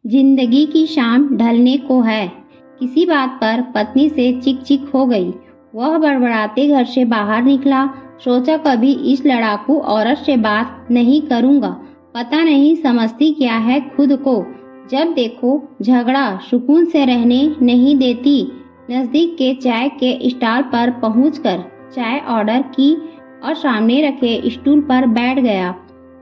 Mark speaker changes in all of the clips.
Speaker 1: जिंदगी की शाम ढलने को है। किसी बात पर पत्नी से चिक चिक हो गई। वह बड़बड़ाते घर से बाहर निकला। सोचा कभी इस लड़ाकू औरत से बात नहीं करूंगा। पता नहीं समझती क्या है खुद को। जब देखो झगड़ा, सुकून से रहने नहीं देती। नजदीक के चाय के स्टॉल पर पहुंचकर चाय ऑर्डर की और सामने रखे स्टूल पर बैठ गया।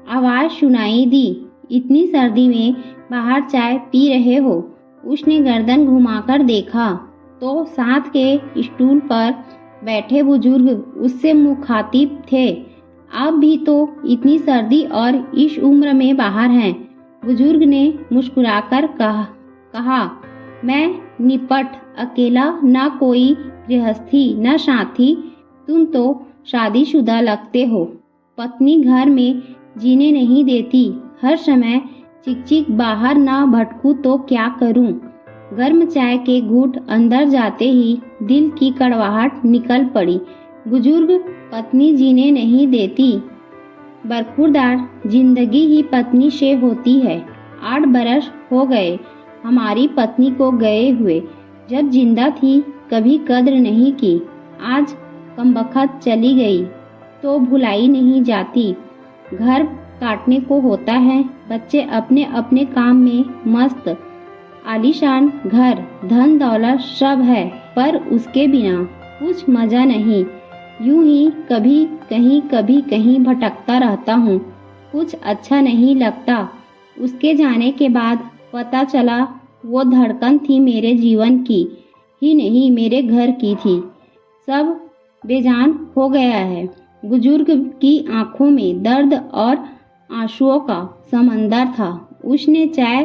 Speaker 1: आवाज सुनाई दी, इतनी सर्दी में बाहर चाय पी रहे हो? उसने गर्दन घुमाकर देखा तो साथ के स्टूल पर बैठे बुजुर्ग उससे मुखातिब थे। आप भी तो इतनी सर्दी और इस उम्र में बाहर हैं। बुजुर्ग ने मुस्कुराकर कहा, मैं निपट अकेला, ना कोई गृहस्थी न साथी। तुम तो शादीशुदा लगते हो। पत्नी घर में जीने नहीं देती। हर समय चिक चिक, बाहर ना भटकूं तो क्या करूं? गर्म चाय के घूंट अंदर जाते ही दिल की कड़वाहट निकल पड़ी। बुजुर्ग पत्नी जीने नहीं देती। बरखुरदार जिंदगी ही पत्नी से होती है। 8 बरस हो गए हमारी पत्नी को गए हुए। जब जिंदा थी कभी कद्र नहीं की। आज कमबख्त चली गई तो भुलाई नहीं जाती। घर काटने को होता है। बच्चे अपने अपने काम में मस्त। आलीशान घर, धन दौलत सब है, पर उसके बिना कुछ मजा नहीं। यूं ही कभी कहीं भटकता रहता हूँ। कुछ अच्छा नहीं लगता। उसके जाने के बाद पता चला वो धड़कन थी मेरे जीवन की ही नहीं, मेरे घर की थी। सब बेजान हो गया है। बुजुर्ग की आंखों में दर्द और आंसुओं का समंदर था। उसने चाय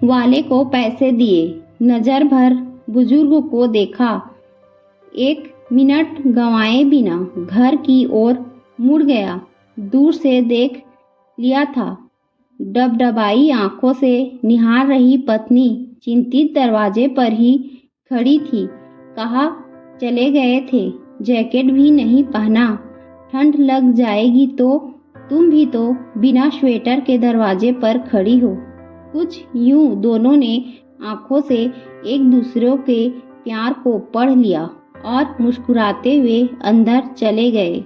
Speaker 1: वाले को पैसे दिए, नजर भर बुजुर्ग को देखा। 1 मिनट गंवाए बिना घर की ओर मुड़ गया। दूर से देख लिया था। डबडबाई आंखों से निहार रही पत्नी चिंतित दरवाजे पर ही खड़ी थी। कहा चले गए थे, जैकेट भी नहीं पहना, ठंड लग जाएगी तो। तुम भी तो बिना स्वेटर के दरवाजे पर खड़ी हो। कुछ यूं दोनों ने आंखों से एक दूसरे के प्यार को पढ़ लिया और मुस्कुराते हुए अंदर चले गए।